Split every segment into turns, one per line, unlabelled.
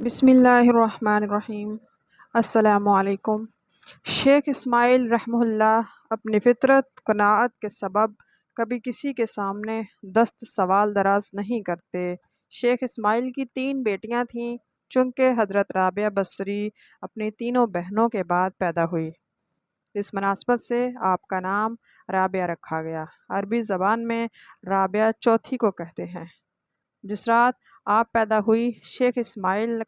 بسم اللہ الرحمن الرحیم۔ السلام علیکم۔ شیخ اسماعیل رحمہ اللہ اپنی فطرت قناعت کے سبب کبھی کسی کے سامنے دست سوال دراز نہیں کرتے۔ شیخ اسماعیل کی 3 بیٹیاں تھیں، چونکہ حضرت رابعہ بصری اپنی تینوں بہنوں کے بعد پیدا ہوئی۔ اس مناسبت سے آپ کا نام رابعہ رکھا گیا۔ عربی زبان میں رابعہ چوتھی کو کہتے ہیں۔ جس رات آپ پیدا ہوئی، شیخ اسماعیل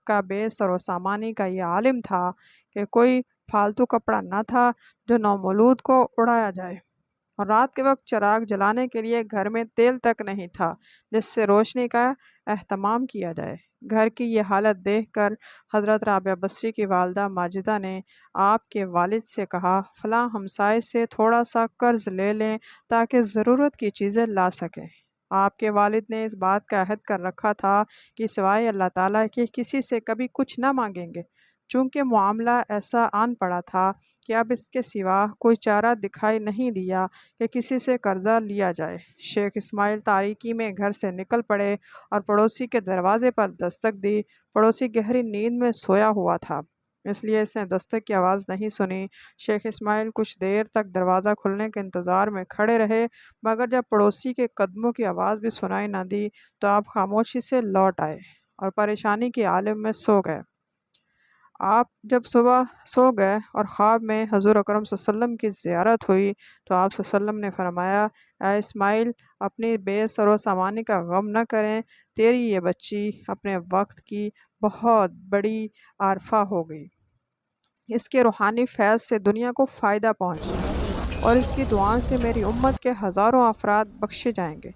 کا بے سر و سامانی کا یہ عالم تھا کہ کوئی فالتو کپڑا نہ تھا جو نومولود کو اڑایا جائے، اور رات کے وقت چراغ جلانے کے لیے گھر میں تیل تک نہیں تھا جس سے روشنی کا اہتمام کیا جائے۔ گھر کی یہ حالت دیکھ کر حضرت رابعہ بصری کی والدہ ماجدہ نے آپ کے والد سے کہا، فلاں ہمسائے سے تھوڑا سا قرض لے لیں تاکہ ضرورت کی چیزیں لا سکیں۔ آپ کے والد نے اس بات کا عہد کر رکھا تھا کہ سوائے اللہ تعالیٰ کے کسی سے کبھی کچھ نہ مانگیں گے۔ چونکہ معاملہ ایسا آن پڑا تھا کہ اب اس کے سوا کوئی چارہ دکھائی نہیں دیا کہ کسی سے قرضہ لیا جائے۔ شیخ اسماعیل تاریکی میں گھر سے نکل پڑے اور پڑوسی کے دروازے پر دستک دی۔ پڑوسی گہری نیند میں سویا ہوا تھا، اس لیے اس نے دستک کی آواز نہیں سنی۔ شیخ اسماعیل کچھ دیر تک دروازہ کھلنے کے انتظار میں کھڑے رہے، مگر جب پڑوسی کے قدموں کی آواز بھی سنائی نہ دی تو آپ خاموشی سے لوٹ آئے اور پریشانی کے عالم میں سو گئے۔ آپ جب صبح سو گئے اور خواب میں حضور اکرم صلی اللہ علیہ وسلم کی زیارت ہوئی تو آپ صلی اللہ علیہ وسلم نے فرمایا، اے اسماعیل، اپنی بے سر و سامانی کا غم نہ کریں، تیری یہ بچی اپنے وقت کی بہت بڑی عارفہ ہو گئی۔ اس کے روحانی فیض سے دنیا کو فائدہ پہنچے گا اور اس کی دعاؤں سے میری امت کے ہزاروں افراد بخشے جائیں گے۔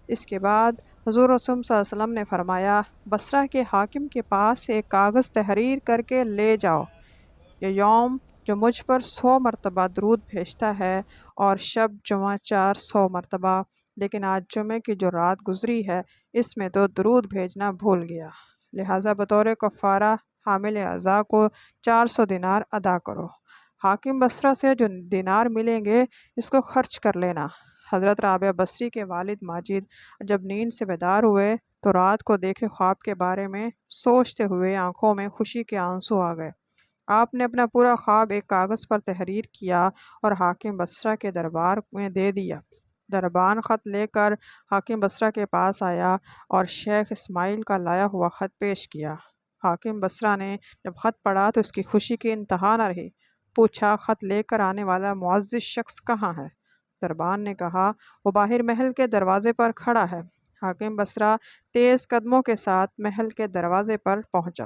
اس کے بعد حضور رسول صلی اللہ علیہ وسلم نے فرمایا، بصرہ کے حاکم کے پاس ایک کاغذ تحریر کر کے لے جاؤ، یہ یوم جو مجھ پر 100 مرتبہ درود بھیجتا ہے اور شب جمعہ 400 مرتبہ، لیکن آج جمعے کی جو رات گزری ہے اس میں تو درود بھیجنا بھول گیا، لہٰذا بطور کفارہ حامل اعضاء کو 400 دینار ادا کرو۔ حاکم بصرہ سے جو دینار ملیں گے اس کو خرچ کر لینا۔ حضرت رابعہ بصری کے والد ماجد جب نیند سے بیدار ہوئے تو رات کو دیکھے خواب کے بارے میں سوچتے ہوئے آنکھوں میں خوشی کے آنسو آ گئے۔ آپ نے اپنا پورا خواب ایک کاغذ پر تحریر کیا اور حاکم بصرہ کے دربار میں دے دیا۔ دربان خط لے کر حاکم بصرہ کے پاس آیا اور شیخ اسماعیل کا لایا ہوا خط پیش کیا۔ حاکم بصرہ نے جب خط پڑھا تو اس کی خوشی کی انتہا نہ رہی۔ پوچھا، خط لے کر آنے والا معزز شخص کہاں ہے؟ دربان نے کہا، وہ باہر محل کے دروازے پر کھڑا ہے۔ حاکم بصرہ تیز قدموں کے ساتھ محل کے دروازے پر پہنچا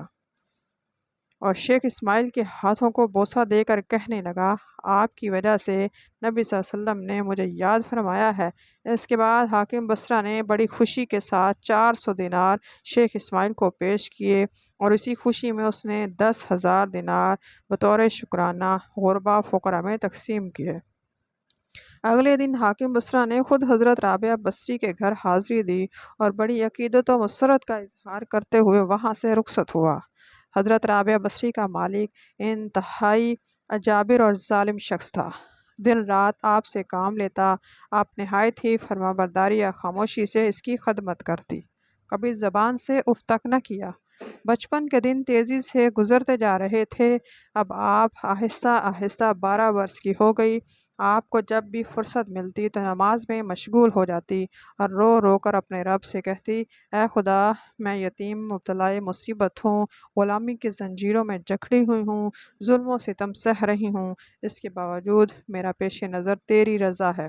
اور شیخ اسماعیل کے ہاتھوں کو بوسہ دے کر کہنے لگا، آپ کی وجہ سے نبی صلی اللہ علیہ وسلم نے مجھے یاد فرمایا ہے۔ اس کے بعد حاکم بصرہ نے بڑی خوشی کے ساتھ 400 دینار شیخ اسماعیل کو پیش کیے اور اسی خوشی میں اس نے 10,000 دینار بطور شکرانہ غربا فقراء میں تقسیم کیے۔ اگلے دن حاکم بصرہ نے خود حضرت رابعہ بصری کے گھر حاضری دی اور بڑی عقیدت و مسرت کا اظہار کرتے ہوئے وہاں سے رخصت ہوا۔ حضرت رابعہ بصری کا مالک انتہائی جابر اور ظالم شخص تھا، دن رات آپ سے کام لیتا۔ آپ نہایت ہی فرمانبرداری یا خاموشی سے اس کی خدمت کرتی، کبھی زبان سے اف تک نہ کیا۔ بچپن کے دن تیزی سے گزرتے جا رہے تھے، اب آپ آہستہ آہستہ 12 برس کی ہو گئی۔ آپ کو جب بھی فرصت ملتی تو نماز میں مشغول ہو جاتی اور رو رو کر اپنے رب سے کہتی، اے خدا، میں یتیم مبتلا مصیبت ہوں، غلامی کی زنجیروں میں جکڑی ہوئی ہوں، ظلم و ستم سہ رہی ہوں، اس کے باوجود میرا پیش نظر تیری رضا ہے۔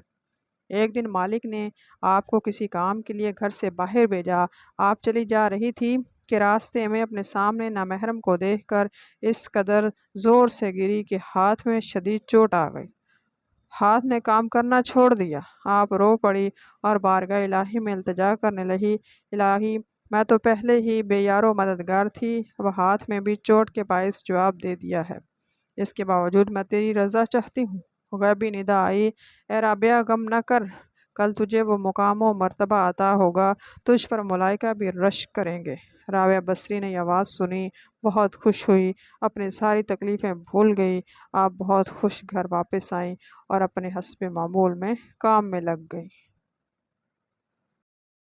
ایک دن مالک نے آپ کو کسی کام کے لیے گھر سے باہر بھیجا۔ آپ چلی جا رہی تھی کہ راستے میں اپنے سامنے نامحرم کو دیکھ کر اس قدر زور سے گری کہ ہاتھ میں شدید چوٹ آ گئی۔ ہاتھ نے کام کرنا چھوڑ دیا۔ آپ رو پڑی اور بارگاہ الہی میں التجا کرنے لگی، الہی، میں تو پہلے ہی بے یار و مددگار تھی، اب ہاتھ میں بھی چوٹ کے باعث جواب دے دیا ہے، اس کے باوجود میں تیری رضا چاہتی ہوں۔ غیبی ندا آئی، اے رابعہ، غم نہ کر، کل تجھے وہ مقام و مرتبہ عطا ہوگا، تجھ پر ملائکہ بھی رشک کریں گے۔ رابعہ بصری نے یہ آواز سنی، بہت خوش ہوئی، اپنی ساری تکلیفیں بھول گئی۔ آپ بہت خوش گھر واپس آئیں اور اپنے حسب معمول میں کام میں لگ گئیں۔